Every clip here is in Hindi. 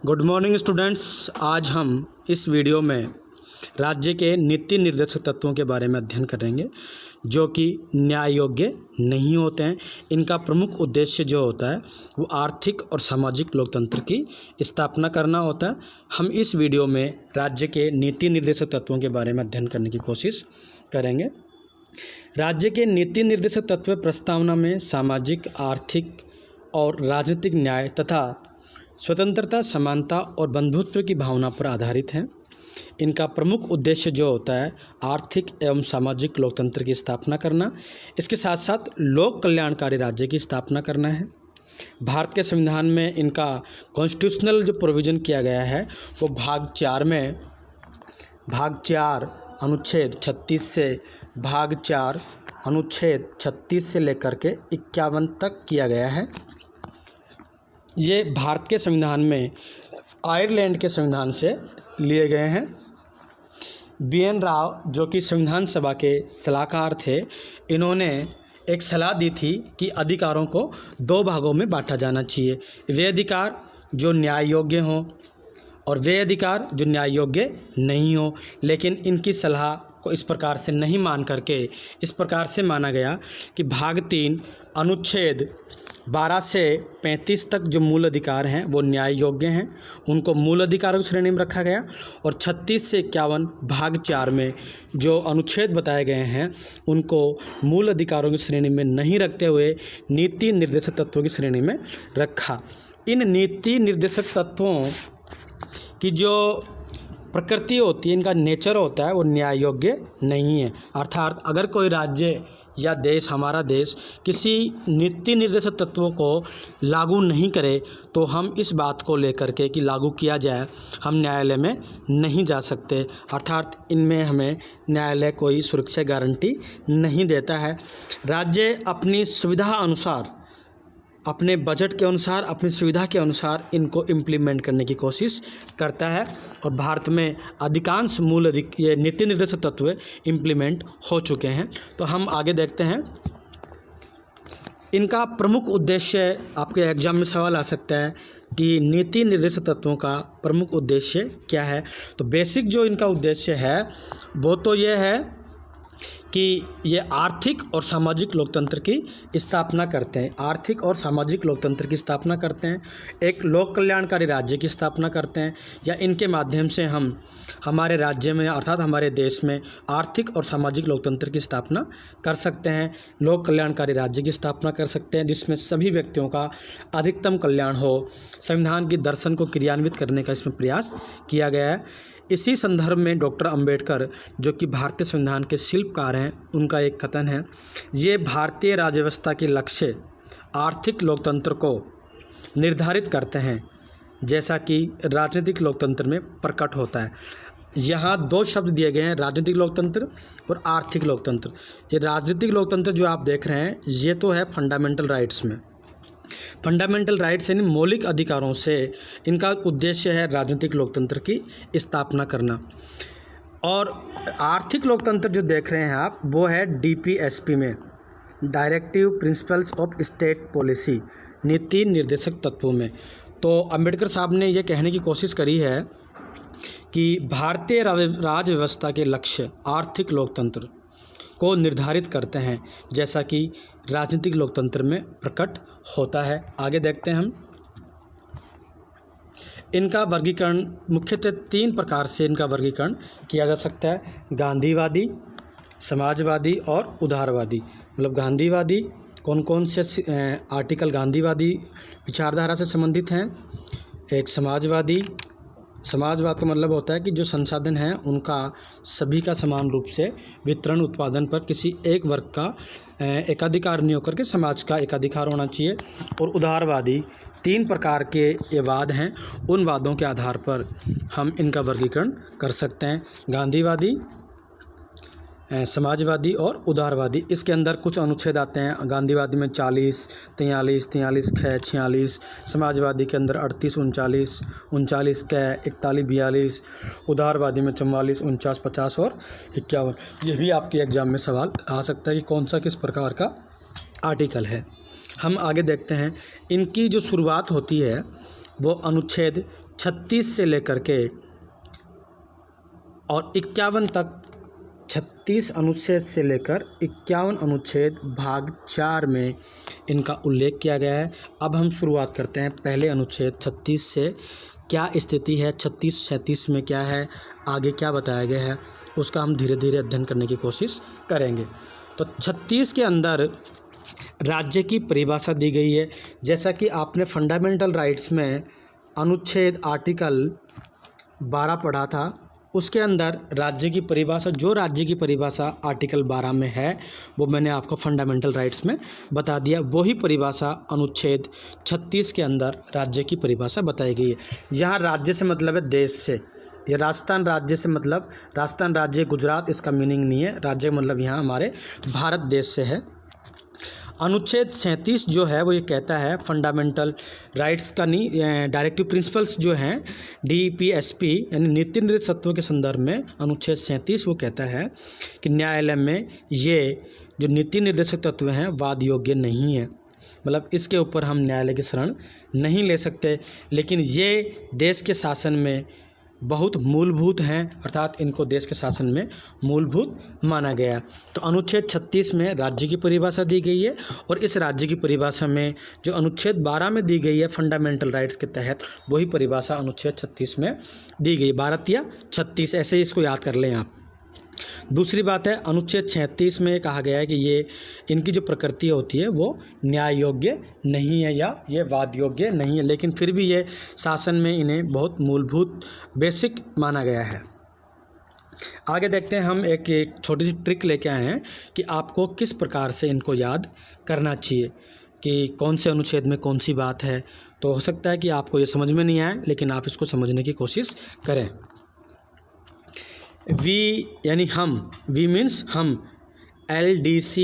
Good morning students. आज हम इस वीडियो में राज्य के नीति निर्देशक तत्वों के बारे में अध्ययन करेंगे जो कि न्याय योग्य नहीं होते हैं। इनका प्रमुख उद्देश्य जो होता है वो आर्थिक और सामाजिक लोकतंत्र की स्थापना करना होता है। हम इस वीडियो में राज्य के नीति निर्देशक तत्वों के बारे में अध्ययन करने की कोशिश करेंगे। राज्य के नीति निर्देशक तत्व प्रस्तावना में सामाजिक, आर्थिक और राजनीतिक न्याय तथा स्वतंत्रता, समानता और बंधुत्व की भावना पर आधारित हैं। इनका प्रमुख उद्देश्य जो होता है आर्थिक एवं सामाजिक लोकतंत्र की स्थापना करना, इसके साथ साथ लोक कल्याणकारी राज्य की स्थापना करना है। भारत के संविधान में इनका कॉन्स्टिट्यूशनल जो प्रोविज़न किया गया है वो भाग 4 अनुच्छेद 36 से भाग 4 अनुच्छेद 36 से लेकर के 51 तक किया गया है। ये भारत के संविधान में आयरलैंड के संविधान से लिए गए हैं। BN राव जो कि संविधान सभा के सलाहकार थे, इन्होंने एक सलाह दी थी कि अधिकारों को 2 भागों में बांटा जाना चाहिए। वे अधिकार जो न्याय योग्य हों और वे अधिकार जो न्याय योग्य नहीं हो। लेकिन इनकी सलाह को इस प्रकार से नहीं मान करके इस प्रकार से माना गया कि भाग 3 अनुच्छेद 12 से 35 तक जो मूल अधिकार हैं वो न्याय योग्य हैं, उनको मूल अधिकारों की श्रेणी में रखा गया। और 36 से 51 भाग 4 में जो अनुच्छेद बताए गए हैं उनको मूल अधिकारों की श्रेणी में नहीं रखते हुए नीति निर्देशक तत्वों की श्रेणी में रखा। इन नीति निर्देशक तत्वों की जो प्रकृति होती है, इनका नेचर होता है वो न्याय योग्य नहीं है। अर्थात अगर कोई राज्य या देश, हमारा देश किसी नीति निर्देशक तत्वों को लागू नहीं करे तो हम इस बात को लेकर के कि लागू किया जाए हम न्यायालय में नहीं जा सकते। अर्थात इनमें हमें न्यायालय कोई सुरक्षा गारंटी नहीं देता है। राज्य अपनी सुविधा अनुसार, अपने बजट के अनुसार, अपनी सुविधा के अनुसार इनको इम्प्लीमेंट करने की कोशिश करता है और भारत में अधिकांश ये नीति निर्देशक तत्व इम्प्लीमेंट हो चुके हैं। तो हम आगे देखते हैं। इनका प्रमुख उद्देश्य, आपके एग्जाम में सवाल आ सकता है कि नीति निर्देशक तत्वों का प्रमुख उद्देश्य क्या है। तो बेसिक जो इनका उद्देश्य है वो तो ये है कि ये आर्थिक और सामाजिक लोकतंत्र की स्थापना करते हैं। आर्थिक और सामाजिक लोकतंत्र की स्थापना करते हैं, एक लोक कल्याणकारी राज्य की स्थापना करते हैं, या इनके माध्यम से हम हमारे राज्य में अर्थात हमारे देश में आर्थिक और सामाजिक लोकतंत्र की स्थापना कर सकते हैं। लोक कल्याणकारी राज्य की स्थापना कर सकते हैं जिसमें सभी व्यक्तियों का अधिकतम कल्याण हो। संविधान की दर्शन को क्रियान्वित करने का इसमें प्रयास किया गया है। इसी संदर्भ में डॉक्टर अंबेडकर जो कि भारतीय संविधान के शिल्पकार हैं, उनका एक कथन है, ये भारतीय राज्य व्यवस्था के लक्ष्य आर्थिक लोकतंत्र को निर्धारित करते हैं जैसा कि राजनीतिक लोकतंत्र में प्रकट होता है। यहाँ 2 शब्द दिए गए हैं, राजनीतिक लोकतंत्र और आर्थिक लोकतंत्र। ये राजनीतिक लोकतंत्र जो आप देख रहे हैं ये तो है फंडामेंटल राइट्स में। फंडामेंटल राइट्स यानी मौलिक अधिकारों से इनका उद्देश्य है राजनीतिक लोकतंत्र की स्थापना करना। और आर्थिक लोकतंत्र जो देख रहे हैं आप वो है DPSP में, directive principles of state policy, नीति निर्देशक तत्वों में। तो अंबेडकर साहब ने ये कहने की कोशिश करी है कि भारतीय राज्य व्यवस्था के लक्ष्य आर्थिक लोकतंत्र को निर्धारित करते हैं जैसा कि राजनीतिक लोकतंत्र में प्रकट होता है। आगे देखते हैं हम। इनका वर्गीकरण मुख्यतः 3 प्रकार से इनका वर्गीकरण किया जा सकता है, गांधीवादी, समाजवादी और उदारवादी। मतलब गांधीवादी कौन कौन से आर्टिकल गांधीवादी विचारधारा से संबंधित हैं। एक समाजवाद का मतलब होता है कि जो संसाधन हैं उनका सभी का समान रूप से वितरण, उत्पादन पर किसी एक वर्ग का एकाधिकार नहीं होकर के समाज का एकाधिकार होना चाहिए। और उदारवादी 3 प्रकार के ये वाद हैं, उन वादों के आधार पर हम इनका वर्गीकरण कर सकते हैं, गांधीवादी, समाजवादी और उदारवादी। इसके अंदर कुछ अनुच्छेद आते हैं। गांधीवादी में 40, 43, 43 ख 46, समाजवादी के अंदर 38, 39, 39 क 41, 42, उदारवादी में 44, 49, 50 और 51। ये भी आपके एग्जाम में सवाल आ सकता है कि कौन सा किस प्रकार का आर्टिकल है। हम आगे देखते हैं। इनकी जो शुरुआत होती है वो अनुच्छेद 36 से लेकर के और 51 तक, 36 अनुच्छेद से लेकर 51 अनुच्छेद भाग 4 में इनका उल्लेख किया गया है। अब हम शुरुआत करते हैं पहले अनुच्छेद 36 से। क्या स्थिति है 36-37 में, क्या है, आगे क्या बताया गया है, उसका हम धीरे धीरे अध्ययन करने की कोशिश करेंगे। तो 36 के अंदर राज्य की परिभाषा दी गई है। जैसा कि आपने फंडामेंटल राइट्स में अनुच्छेद आर्टिकल 12 पढ़ा था, उसके अंदर राज्य की परिभाषा, जो राज्य की परिभाषा आर्टिकल 12 में है वो मैंने आपको फंडामेंटल राइट्स में बता दिया। वही परिभाषा अनुच्छेद 36 के अंदर राज्य की परिभाषा बताई गई है। यहाँ राज्य से मतलब है देश से। ये राजस्थान राज्य से मतलब राजस्थान राज्य गुजरात, इसका मीनिंग नहीं है। राज्य मतलब यहाँ हमारे भारत देश से है। अनुच्छेद 37 जो है वो ये कहता है फंडामेंटल राइट्स का नहीं, डायरेक्टिव प्रिंसिपल्स जो हैं DPSP यानी नीति निर्देशक तत्वों के संदर्भ में अनुच्छेद 37 वो कहता है कि न्यायालय में ये जो नीति निर्देशक तत्व हैं वाद योग्य नहीं है, मतलब इसके ऊपर हम न्यायालय की शरण नहीं ले सकते, लेकिन ये देश के शासन में बहुत मूलभूत हैं, अर्थात इनको देश के शासन में मूलभूत माना गया। तो अनुच्छेद 36 में राज्य की परिभाषा दी गई है और इस राज्य की परिभाषा में जो अनुच्छेद 12 में दी गई है फंडामेंटल राइट्स के तहत, वही परिभाषा अनुच्छेद 36 में दी गई। 12 या 36 ऐसे ही इसको याद कर लें आप। दूसरी बात है, अनुच्छेद 36 में कहा गया है कि ये इनकी जो प्रकृति होती है वो न्याय योग्य नहीं है या ये वाद योग्य नहीं है, लेकिन फिर भी ये शासन में इन्हें बहुत मूलभूत बेसिक माना गया है। आगे देखते हैं, हम एक छोटी सी ट्रिक लेके आए हैं कि आपको किस प्रकार से इनको याद करना चाहिए कि कौन से अनुच्छेद में कौन सी बात है। तो हो सकता है कि आपको ये समझ में नहीं आए, लेकिन आप इसको समझने की कोशिश करें। वी यानी हम, वी मीन्स हम, LDC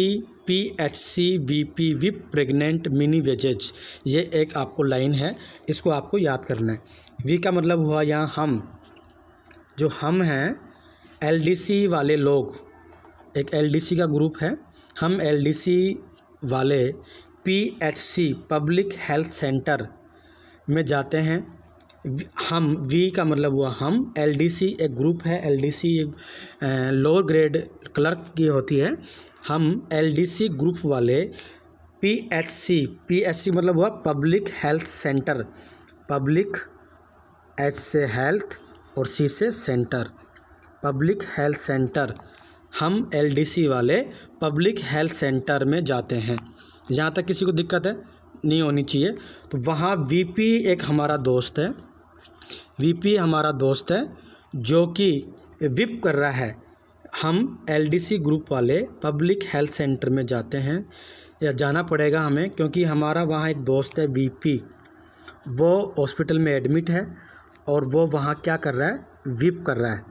PHC VP विप प्रेग्नेंट मिनी वेजेज, ये एक आपको लाइन है, इसको आपको याद करना है। वी का मतलब हुआ यहाँ हम, जो हम हैं LDC वाले लोग, एक LDC का ग्रुप है, हम LDC वाले PHC पब्लिक हेल्थ सेंटर में जाते हैं। हम, वी का मतलब हुआ हम, LDC एक ग्रुप है, LDC एक लोअर ग्रेड क्लर्क की होती है। हम LDC ग्रुप वाले PHC मतलब हुआ public health centre, public H से हेल्थ और C से सेंटर, पब्लिक हेल्थ सेंटर, हम LDC वाले पब्लिक हेल्थ सेंटर में जाते हैं। जहाँ तक किसी को दिक्कत है नहीं होनी चाहिए, तो वहाँ VP एक हमारा दोस्त है, VP हमारा दोस्त है जो कि विप कर रहा है। हम LDC ग्रुप वाले पब्लिक हेल्थ सेंटर में जाते हैं, या जाना पड़ेगा हमें, क्योंकि हमारा वहाँ एक दोस्त है VP, वो हॉस्पिटल में एडमिट है और वो वहाँ क्या कर रहा है, विप कर रहा है।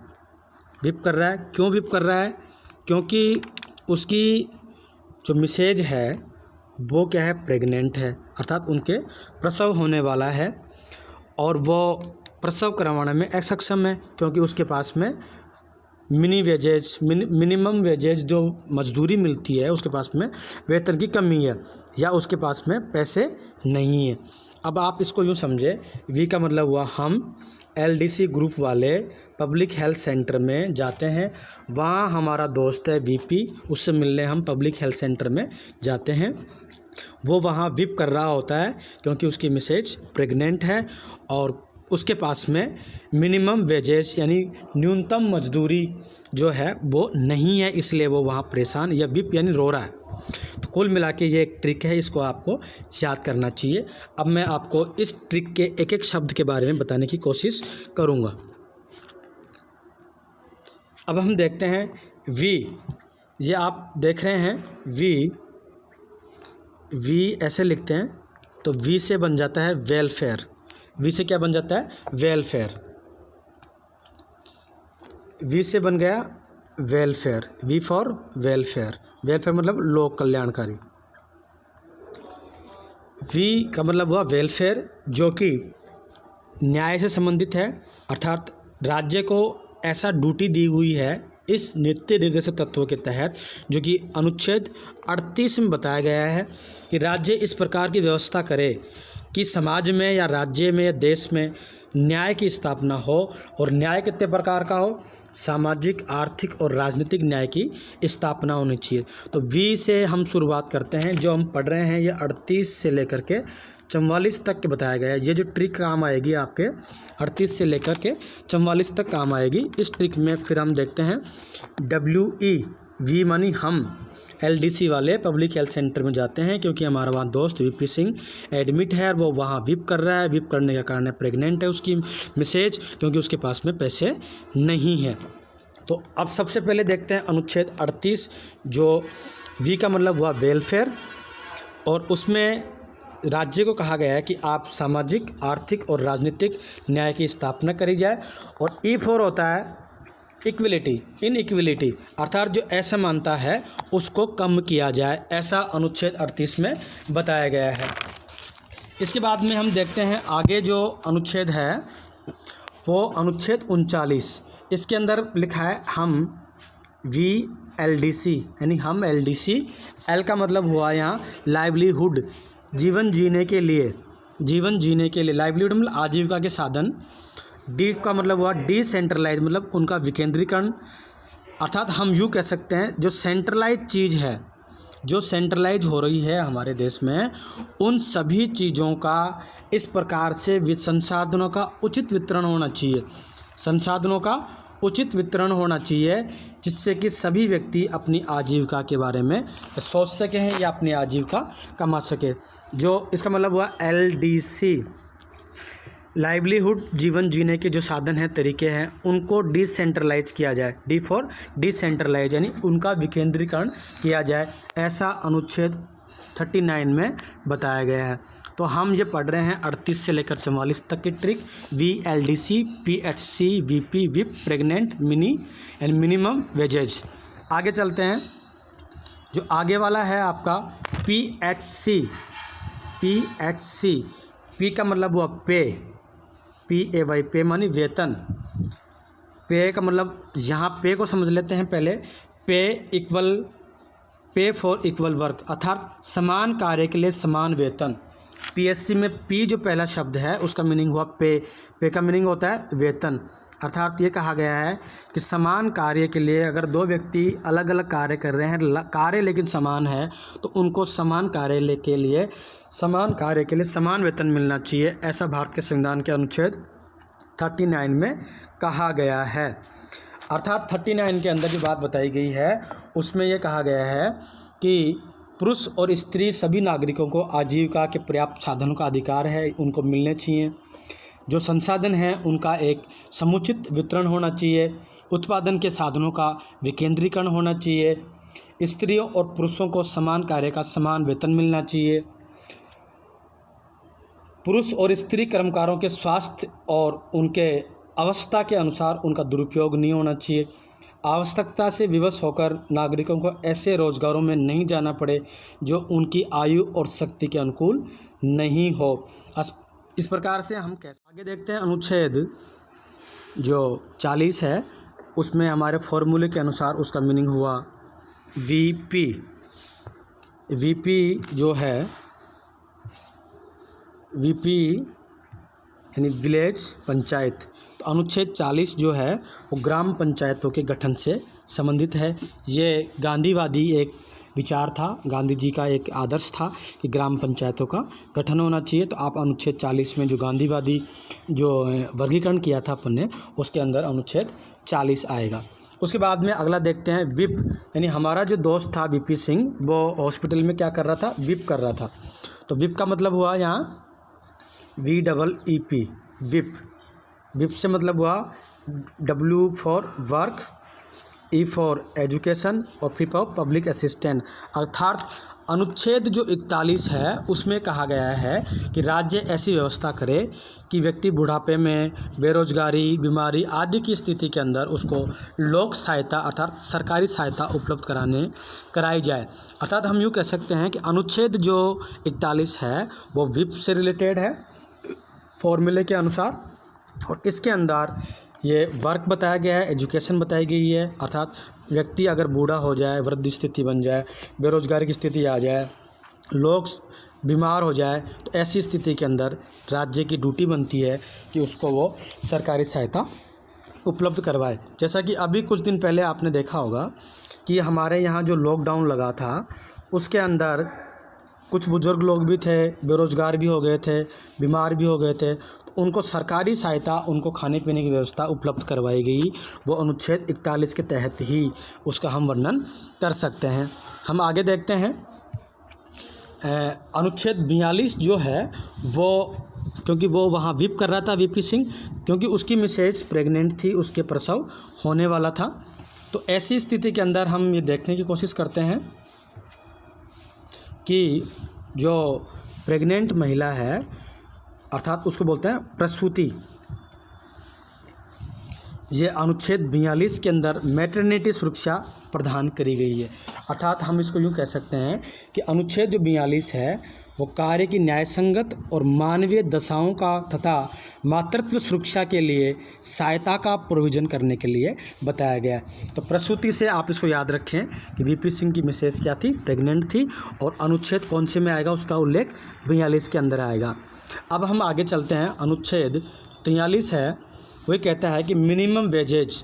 विप कर रहा है, क्यों विप कर रहा है? क्योंकि उसकी जो मिसेज है वो क्या है, प्रेग्नेंट है, अर्थात उनके प्रसव होने वाला है और वो प्रसव करवाने में असक्षम है, क्योंकि उसके पास में मिनिमम वेजेज जो मजदूरी मिलती है उसके पास में वेतन की कमी है, या उसके पास में पैसे नहीं है। अब आप इसको यूँ समझे, वी का मतलब हुआ हम LDC ग्रुप वाले पब्लिक हेल्थ सेंटर में जाते हैं, वहाँ हमारा दोस्त है VP, उससे मिलने हम पब्लिक हेल्थ सेंटर में जाते हैं। वो वहाँ विप कर रहा होता है क्योंकि उसकी मिसेज प्रेग्नेंट है और उसके पास में मिनिमम वेजेस यानी न्यूनतम मजदूरी जो है वो नहीं है, इसलिए वो वहाँ परेशान या विप यानी रो रहा है। तो कुल मिला के ये एक ट्रिक है, इसको आपको याद करना चाहिए। अब मैं आपको इस ट्रिक के एक एक शब्द के बारे में बताने की कोशिश करूँगा। अब हम देखते हैं वी, ये आप देख रहे हैं वी ऐसे लिखते हैं, तो वी से बन जाता है वेलफेयर। वी से क्या बन जाता है, वेलफेयर। वी से बन गया welfare, V for welfare. Welfare मतलब लोक कल्याणकारी। वी का मतलब हुआ वेलफेयर, जो कि न्याय से संबंधित है, अर्थात राज्य को ऐसा ड्यूटी दी हुई है इस नीति निर्देशक तत्वों के तहत, जो कि अनुच्छेद 38 में बताया गया है कि राज्य इस प्रकार की व्यवस्था करे कि समाज में या राज्य में या देश में न्याय की स्थापना हो, और न्याय कितने प्रकार का हो, सामाजिक, आर्थिक और राजनीतिक न्याय की स्थापना होनी चाहिए। तो वी से हम शुरुआत करते हैं। जो हम पढ़ रहे हैं ये 38 से लेकर के 44 तक के बताया गया है। ये जो ट्रिक काम आएगी आपके 38 से लेकर के 44 तक काम आएगी। इस ट्रिक में फिर हम देखते हैं WE, वी मानी हम, LDC वाले पब्लिक हेल्थ सेंटर में जाते हैं, क्योंकि हमारा वहाँ दोस्त VP सिंह एडमिट है और वो वहाँ विप कर रहा है। विप करने के कारण प्रेग्नेंट है उसकी मैसेज, क्योंकि उसके पास में पैसे नहीं है। तो अब सबसे पहले देखते हैं अनुच्छेद 38, जो वी का मतलब हुआ वेलफेयर, और उसमें राज्य को कहा गया है कि आप सामाजिक, आर्थिक और राजनीतिक न्याय की स्थापना करी जाए। और E4 होता है इक्वलिटी, इनइक्वलिटी, अर्थात जो असमानता है उसको कम किया जाए, ऐसा अनुच्छेद 38 में बताया गया है। इसके बाद में हम देखते हैं आगे जो अनुच्छेद है वो अनुच्छेद 39। इसके अंदर लिखा है हम VLDC, यानी हम LDC। L का मतलब हुआ यहाँ लाइवलीहुड, जीवन जीने के लिए, जीवन जीने के लिए, लाइवलीहुड मतलब आजीविका के साधन। डी का मतलब हुआ डिसेंट्रलाइज, मतलब उनका विकेंद्रीकरण, अर्थात हम यूँ कह सकते हैं जो सेंट्रलाइज चीज़ है, जो सेंट्रलाइज हो रही है हमारे देश में, उन सभी चीज़ों का इस प्रकार से संसाधनों का उचित वितरण होना चाहिए, संसाधनों का उचित वितरण होना चाहिए, जिससे कि सभी व्यक्ति अपनी आजीविका के बारे में सोच सकें हैं या अपनी आजीविका कमा सके। जो इसका मतलब हुआ LDC, लाइवलीहुड, जीवन जीने के जो साधन हैं, तरीके हैं, उनको डिसेंट्रलाइज किया जाए। D फॉर डिसेंट्रलाइज, यानी उनका विकेंद्रीकरण किया जाए, ऐसा अनुच्छेद 39 में बताया गया है। तो हम ये पढ़ रहे हैं 38 से लेकर 44 तक की ट्रिक, VLDC, PHC, VP, विप, pregnant, mini and minimum wages. आगे चलते हैं। जो आगे वाला है आपका PHC, P का मतलब हुआ पे, PAY, पे मानी वेतन। पे का मतलब, यहाँ पे को समझ लेते हैं पहले। पे फॉर इक्वल वर्क, अर्थात समान कार्य के लिए समान वेतन। PSC में P जो पहला शब्द है उसका मीनिंग हुआ पे। पे का मीनिंग होता है वेतन, अर्थात ये कहा गया है कि समान कार्य के लिए अगर दो व्यक्ति अलग अलग कार्य कर रहे हैं, कार्य लेकिन समान है, तो उनको समान कार्य के लिए समान वेतन मिलना चाहिए, ऐसा भारत के संविधान के अनुच्छेद 39 में कहा गया है। अर्थात 39 के अंदर जो बात बताई गई है उसमें यह कहा गया है कि पुरुष और स्त्री सभी नागरिकों को आजीविका के पर्याप्त साधनों का अधिकार है, उनको मिलने चाहिए। जो संसाधन हैं उनका एक समुचित वितरण होना चाहिए। उत्पादन के साधनों का विकेंद्रीकरण होना चाहिए। स्त्रियों और पुरुषों को समान कार्य का समान वेतन मिलना चाहिए। पुरुष और स्त्री कर्मकारों के स्वास्थ्य और उनके अवस्था के अनुसार उनका दुरुपयोग नहीं होना चाहिए। आवश्यकता से विवश होकर नागरिकों को ऐसे रोजगारों में नहीं जाना पड़े जो उनकी आयु और शक्ति के अनुकूल नहीं हो। इस प्रकार से हम कैसे आगे देखते हैं। अनुच्छेद जो 40 है उसमें हमारे फॉर्मूले के अनुसार उसका मीनिंग हुआ वीपी जो है, वीपी यानी विलेज पंचायत। तो अनुच्छेद 40 जो है वो ग्राम पंचायतों के गठन से संबंधित है। ये गांधीवादी एक विचार था, गांधी जी का एक आदर्श था कि ग्राम पंचायतों का गठन होना चाहिए। तो आप अनुच्छेद 40 में जो गांधीवादी जो वर्गीकरण किया था अपन ने, उसके अंदर अनुच्छेद 40 आएगा। उसके बाद में अगला देखते हैं विप, यानी हमारा जो दोस्त था VP सिंह, वो हॉस्पिटल में क्या कर रहा था, विप कर रहा था। तो विप का मतलब हुआ यहाँ VEEP, विप। विप से मतलब हुआ W for work, E for education और P फॉर पब्लिक असिस्टेंट। अर्थात अनुच्छेद जो 41 है उसमें कहा गया है कि राज्य ऐसी व्यवस्था करे कि व्यक्ति बुढ़ापे में, बेरोजगारी, बीमारी आदि की स्थिति के अंदर उसको लोक सहायता अर्थात सरकारी सहायता उपलब्ध कराई जाए। अर्थात हम यूँ कह सकते हैं कि अनुच्छेद जो 41 है वो विप से रिलेटेड है फॉर्मूले के अनुसार, और इसके अंदर ये वर्क बताया गया है, एजुकेशन बताई गई है। अर्थात व्यक्ति अगर बूढ़ा हो जाए, वृद्ध स्थिति बन जाए, बेरोजगारी की स्थिति आ जाए, लोग बीमार हो जाए तो ऐसी स्थिति के अंदर राज्य की ड्यूटी बनती है कि उसको वो सरकारी सहायता उपलब्ध करवाए। जैसा कि अभी कुछ दिन पहले आपने देखा होगा कि हमारे यहाँ जो लॉकडाउन लगा था उसके अंदर कुछ बुज़ुर्ग लोग भी थे, बेरोज़गार भी हो गए थे, बीमार भी हो गए थे, तो उनको सरकारी सहायता, उनको खाने पीने की व्यवस्था उपलब्ध करवाई गई। वो अनुच्छेद 41 के तहत ही उसका हम वर्णन कर सकते हैं। हम आगे देखते हैं। अनुच्छेद 42 जो है वो, क्योंकि वो वहाँ व्हिप कर रहा था वीपी सिंह, क्योंकि उसकी मिसेज प्रेग्नेंट थी, उसके प्रसव होने वाला था। तो ऐसी स्थिति के अंदर हम ये देखने की कोशिश करते हैं कि जो प्रेग्नेंट महिला है, अर्थात उसको बोलते हैं प्रसूति, ये अनुच्छेद 42 के अंदर मैटरनिटी सुरक्षा प्रदान करी गई है। अर्थात हम इसको यूँ कह सकते हैं कि अनुच्छेद जो 42 है वो कार्य की न्यायसंगत और मानवीय दशाओं का तथा मातृत्व सुरक्षा के लिए सहायता का प्रोविज़न करने के लिए बताया गया है। तो प्रसूति से आप इसको याद रखें कि वीपी सिंह की मिसेज क्या थी, प्रेग्नेंट थी, और अनुच्छेद कौन से में आएगा, उसका उल्लेख 42 के अंदर आएगा। अब हम आगे चलते हैं। अनुच्छेद 43 है, वही कहता है कि मिनिमम वेजेज।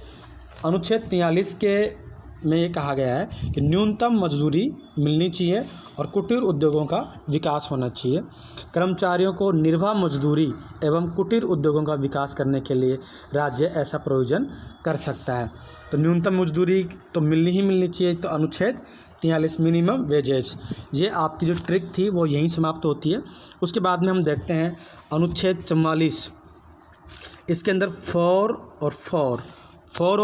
अनुच्छेद 43 के में ये कहा गया है कि न्यूनतम मजदूरी मिलनी चाहिए और कुटीर उद्योगों का विकास होना चाहिए। कर्मचारियों को निर्वाह मजदूरी एवं कुटीर उद्योगों का विकास करने के लिए राज्य ऐसा प्रोविज़न कर सकता है। तो न्यूनतम मजदूरी तो मिलनी ही मिलनी चाहिए। तो अनुच्छेद 43 मिनिमम वेजेज, ये आपकी जो ट्रिक थी वो यहीं समाप्त होती है। उसके बाद में हम देखते हैं अनुच्छेद 44। इसके अंदर फॉर और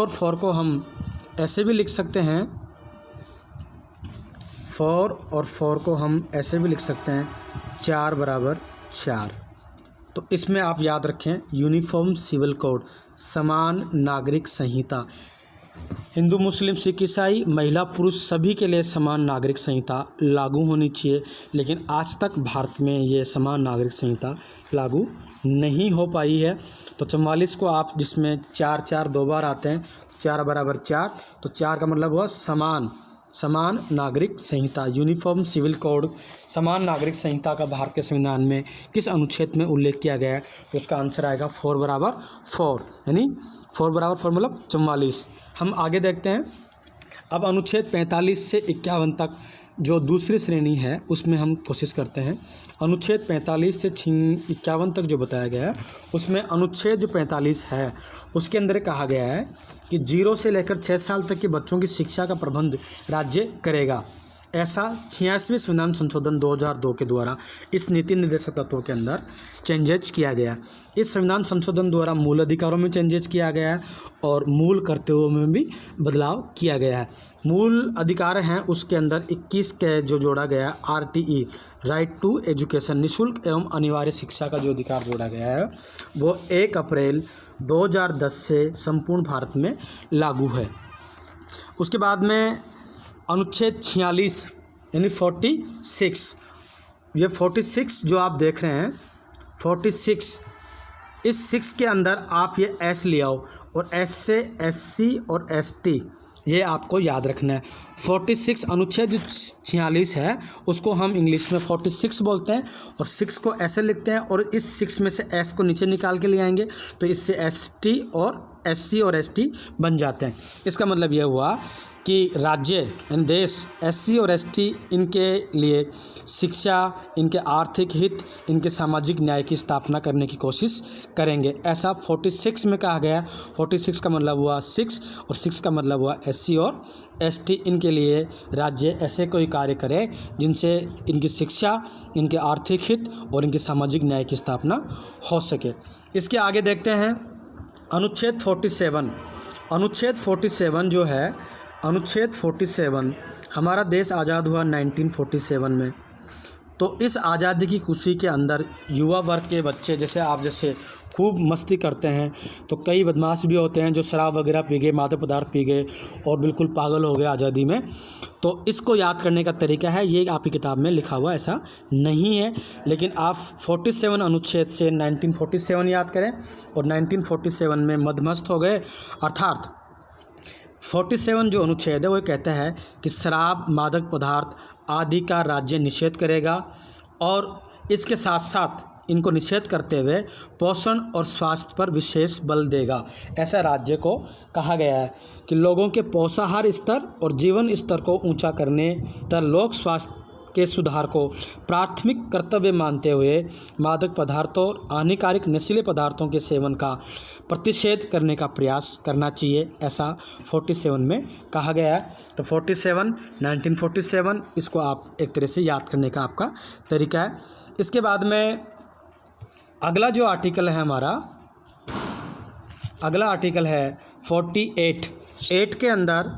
फॉर को हम ऐसे भी लिख सकते हैं, फॉर और फॉर को हम ऐसे भी लिख सकते हैं 4 बराबर 4। तो इसमें आप याद रखें यूनिफॉर्म सिविल कोड, समान नागरिक संहिता, हिंदू मुस्लिम सिख ईसाई महिला पुरुष सभी के लिए समान नागरिक संहिता लागू होनी चाहिए। लेकिन आज तक भारत में ये समान नागरिक संहिता लागू नहीं हो पाई है। तो 44 को आप, जिसमें 4 2 बार आते हैं, 4 बराबर 4, तो 4 का मतलब हुआ समान नागरिक संहिता, यूनिफॉर्म सिविल कोड। समान नागरिक संहिता का भारत के संविधान में किस अनुच्छेद में उल्लेख किया गया है, तो उसका आंसर आएगा 4 बराबर 4, यानी 4 बराबर 4 मतलब 44। हम आगे देखते हैं। अब अनुच्छेद 45 से 51 तक जो दूसरी श्रेणी है उसमें हम कोशिश करते हैं। अनुच्छेद 45 से 51 तक जो बताया गया है उसमें अनुच्छेद जो 45 है उसके अंदर कहा गया है कि 0 से लेकर 6 साल तक के बच्चों की शिक्षा का प्रबंध राज्य करेगा। ऐसा 86वें संविधान संशोधन 2002 के द्वारा इस नीति निर्देशक तत्वों के अंदर चेंजेज किया गया। इस संविधान संशोधन द्वारा मूल अधिकारों में चेंजेज किया गया है और मूल कर्तव्यों में भी बदलाव किया गया है। मूल अधिकार हैं उसके अंदर 21 के जो जोड़ा गया है RTE, राइट टू एजुकेशन, निःशुल्क एवं अनिवार्य शिक्षा का जो अधिकार जोड़ा गया है वो 1 अप्रैल 2010 से संपूर्ण भारत में लागू है। उसके बाद में अनुच्छेद 46 यानी 46, ये 46 जो आप देख रहे हैं 46, इस 6 के अंदर आप ये S ले आओ और S से SC और ST ये आपको याद रखना है। 46 अनुच्छेद जो 46 है उसको हम इंग्लिश में 46 बोलते हैं और 6 को ऐसे लिखते हैं और इस 6 में से S को नीचे निकाल के ले आएंगे तो इससे ST और SC और ST बन जाते हैं। इसका मतलब यह हुआ कि राज्य यानी देश SC और ST इनके लिए शिक्षा, इनके आर्थिक हित, इनके सामाजिक न्याय की स्थापना करने की कोशिश करेंगे, ऐसा 46 में कहा गया। 46 का मतलब हुआ 6 और 6 का मतलब हुआ SC और ST, इनके लिए राज्य ऐसे कोई कार्य करे जिनसे इनकी शिक्षा, इनके आर्थिक हित और इनके सामाजिक न्याय की स्थापना हो सके। इसके आगे देखते हैं अनुच्छेद 47। अनुच्छेद 47 जो है, अनुच्छेद 47, हमारा देश आज़ाद हुआ 1947 में। तो इस आज़ादी की खुशी के अंदर युवा वर्ग के बच्चे जैसे खूब मस्ती करते हैं, तो कई बदमाश भी होते हैं जो शराब वगैरह पी गए, मादक पदार्थ पी गए और बिल्कुल पागल हो गए आज़ादी में। तो इसको याद करने का तरीका है, ये आपकी किताब में लिखा हुआ ऐसा नहीं है, लेकिन आप 47 अनुच्छेद से 1947 याद करें और 1947 में मदमस्त हो गए। अर्थात 47 जो अनुच्छेद है वो कहता है कि शराब, मादक पदार्थ आदि का राज्य निषेध करेगा और इसके साथ साथ इनको निषेध करते हुए पोषण और स्वास्थ्य पर विशेष बल देगा। ऐसा राज्य को कहा गया है कि लोगों के पोषाहार स्तर और जीवन स्तर को ऊंचा करने तथा लोक स्वास्थ्य के सुधार को प्राथमिक कर्तव्य मानते हुए मादक पदार्थों और हानिकारक नशीले पदार्थों के सेवन का प्रतिषेध करने का प्रयास करना चाहिए, ऐसा 47 में कहा गया है। तो 47 1947 इसको आप एक तरह से याद करने का आपका तरीका है। इसके बाद में अगला जो आर्टिकल है हमारा, अगला आर्टिकल है 48। 8 के अंदर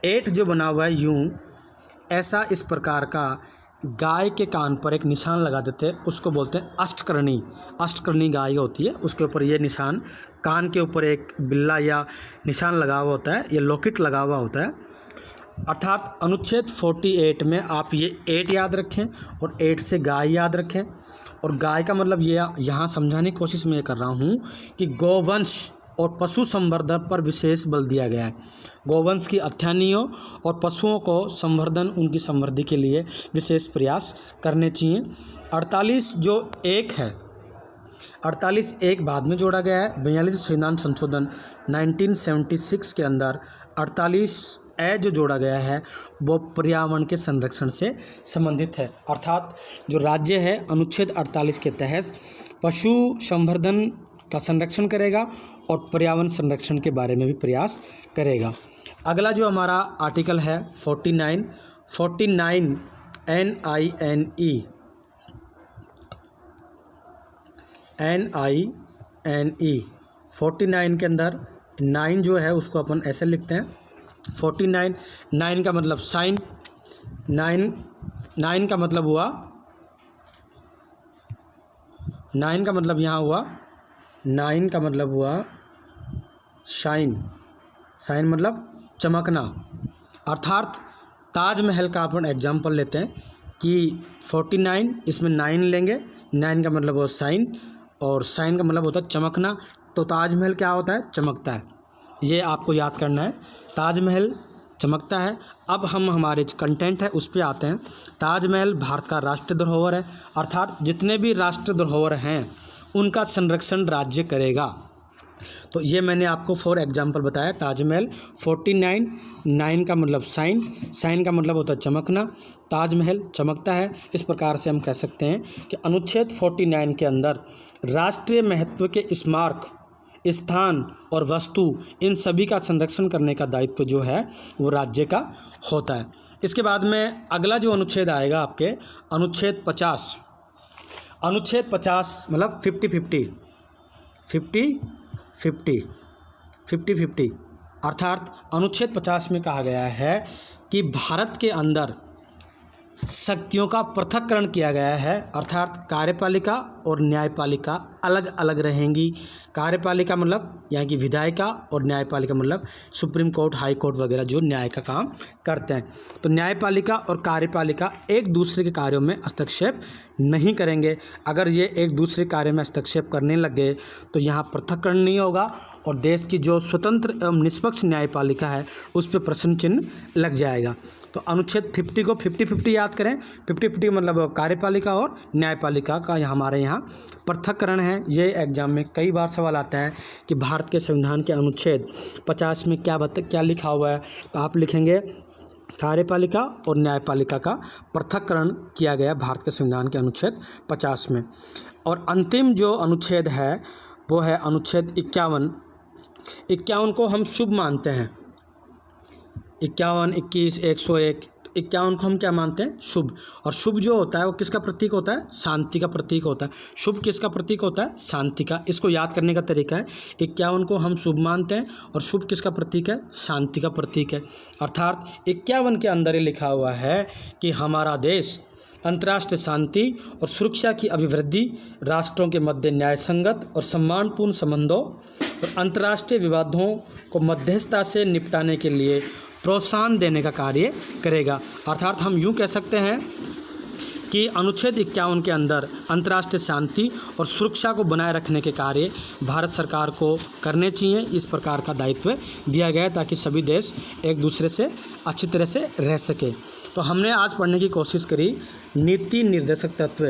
8 जो बना हुआ है यूं ऐसा इस प्रकार का गाय के कान पर एक निशान लगा देते हैं, उसको बोलते हैं अष्टकर्णी। अष्टकर्णी गाय होती है, उसके ऊपर ये निशान, कान के ऊपर एक बिल्ला या निशान लगा हुआ होता है, ये लॉकेट लगा हुआ होता है। अर्थात अनुच्छेद 48 में आप ये 8 याद रखें और 8 से गाय याद रखें। और गाय का मतलब ये यहाँ समझाने की कोशिश मैं कर रहा हूँ कि गौवंश और पशु संवर्धन पर विशेष बल दिया गया है। गौवंश की अत्यनियों और पशुओं को संवर्धन, उनकी समृद्धि के लिए विशेष प्रयास करने चाहिए। 48 जो 1 है, 48 1 बाद में जोड़ा गया है। 42 संविधान संशोधन 1976 के अंदर 48 ए जो जोड़ा गया है वो पर्यावरण के संरक्षण से संबंधित है। अर्थात जो राज्य है अनुच्छेद 48 के तहत पशु संवर्धन का संरक्षण करेगा और पर्यावरण संरक्षण के बारे में भी प्रयास करेगा। अगला जो हमारा आर्टिकल है 49 NINE 49 के अंदर 9 जो है उसको अपन ऐसे लिखते हैं 49। 9 का मतलब साइन, 9 का मतलब हुआ, 9 का मतलब यहाँ हुआ, 9 का मतलब हुआ शाइन। शाइन मतलब चमकना। अर्थात ताजमहल का अपन एग्जाम्पल लेते हैं कि 49 इसमें 9 लेंगे, 9 का मतलब हुआ साइन और साइन का मतलब होता है चमकना। तो ताजमहल क्या होता है? चमकता है। ये आपको याद करना है, ताजमहल चमकता है। अब हम हमारे जो कंटेंट है उस पर आते हैं। ताजमहल भारत का राष्ट्रीय धरोहर है, अर्थात जितने भी राष्ट्रीय धरोहर हैं उनका संरक्षण राज्य करेगा। तो ये मैंने आपको 4 एग्जाम्पल बताया। ताजमहल 49, 9 का मतलब साइन, साइन का मतलब होता है चमकना, ताजमहल चमकता है। इस प्रकार से हम कह सकते हैं कि अनुच्छेद 49 के अंदर राष्ट्रीय महत्व के स्मारक, स्थान और वस्तु, इन सभी का संरक्षण करने का दायित्व जो है वो राज्य का होता है। इसके बाद में अगला जो अनुच्छेद आएगा आपके अनुच्छेद 50। अनुच्छेद 50 मतलब 50-50 अर्थात अनुच्छेद 50 में कहा गया है कि भारत के अंदर शक्तियों का पृथक्करण किया गया है। अर्थात कार्यपालिका और न्यायपालिका अलग अलग रहेंगी। कार्यपालिका मतलब यहाँ की विधायिका और न्यायपालिका मतलब सुप्रीम कोर्ट, हाई कोर्ट वगैरह जो न्याय का काम करते हैं। तो न्यायपालिका और कार्यपालिका एक दूसरे के कार्यों में हस्तक्षेप नहीं करेंगे। अगर ये एक दूसरे कार्य में हस्तक्षेप करने लग गए तो यहाँ पृथक्करण नहीं होगा और देश की जो स्वतंत्र एवं निष्पक्ष न्यायपालिका है उस पर प्रश्न चिन्ह लग जाएगा। तो अनुच्छेद 50 को 50-50 याद करें। 50-50 मतलब कार्यपालिका और न्यायपालिका का हमारे यहाँ पृथक्करण है। ये एग्जाम में कई बार सवाल आता है कि भारत के संविधान के अनुच्छेद 50 में क्या लिखा हुआ है। तो आप लिखेंगे कार्यपालिका और न्यायपालिका का पृथक्करण किया गया भारत के संविधान के अनुच्छेद 50 में। और अंतिम जो अनुच्छेद है वो है अनुच्छेद 51। 51 को हम शुभ मानते हैं। 51, 21, 101, 51 को हम क्या मानते हैं? शुभ। और शुभ जो होता है वो किसका प्रतीक होता है? शांति का प्रतीक होता है। शुभ किसका प्रतीक होता है? शांति का। इसको याद करने का तरीका है 51 को हम शुभ मानते हैं और शुभ किसका प्रतीक है? शांति का प्रतीक है। अर्थात 51 के अंदर ही लिखा हुआ है कि हमारा देश अंतर्राष्ट्रीय शांति और सुरक्षा की अभिवृद्धि, राष्ट्रों के मध्य न्यायसंगत और सम्मानपूर्ण संबंधों और अंतर्राष्ट्रीय विवादों को मध्यस्थता से निपटाने के लिए प्रोत्साहन देने का कार्य करेगा। अर्थात हम यूँ कह सकते हैं कि अनुच्छेद 51 के अंदर अंतर्राष्ट्रीय शांति और सुरक्षा को बनाए रखने के कार्य भारत सरकार को करने चाहिए। इस प्रकार का दायित्व दिया गया है ताकि सभी देश एक दूसरे से अच्छी तरह से रह सके। तो हमने आज पढ़ने की कोशिश करी नीति निर्देशक तत्व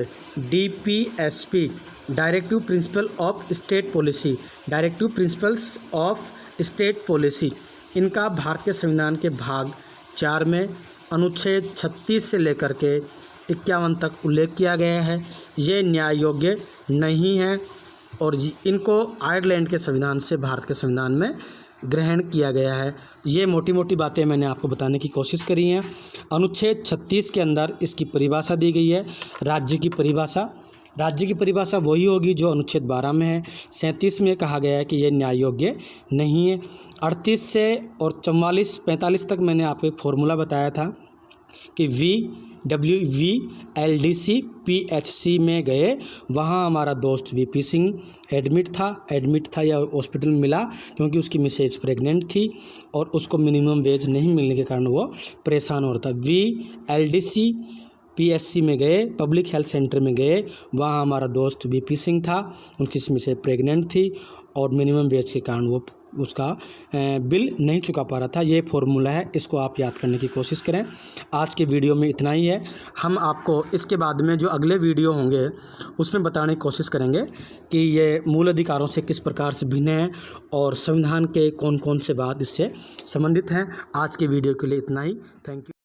DPSP, directive principle of state policy, directive principles of state policy. इनका भारतीय संविधान के भाग 4 में अनुच्छेद 36 से लेकर के 51 तक उल्लेख किया गया है। ये न्याय योग्य नहीं है और इनको आयरलैंड के संविधान से भारत के संविधान में ग्रहण किया गया है। ये मोटी मोटी बातें मैंने आपको बताने की कोशिश करी हैं। अनुच्छेद 36 के अंदर इसकी परिभाषा दी गई है। राज्य की परिभाषा वही होगी जो अनुच्छेद 12 में है। 37 में कहा गया है कि यह न्याय योग्य नहीं है। 38 से और 44-45 तक मैंने आपको एक फॉर्मूला बताया था कि VWVLDC PHC में गए, वहाँ हमारा दोस्त VP सिंह एडमिट था या हॉस्पिटल में मिला क्योंकि उसकी मिसेज प्रेग्नेंट थी और उसको मिनिमम वेज नहीं मिलने के कारण वो परेशान हो रहा था। VLDC PHC में गए, पब्लिक हेल्थ सेंटर में गए, वहाँ हमारा दोस्त VP सिंह था, उनकी मिसेज प्रेग्नेंट थी और मिनिमम वेज के कारण वो उसका बिल नहीं चुका पा रहा था। ये फॉर्मूला है, इसको आप याद करने की कोशिश करें। आज के वीडियो में इतना ही है। हम आपको इसके बाद में जो अगले वीडियो होंगे उसमें बताने की कोशिश करेंगे कि ये मूल अधिकारों से किस प्रकार से भिन्न है और संविधान के कौन कौन से बात इससे संबंधित हैं। आज के वीडियो के लिए इतना ही। Thank you.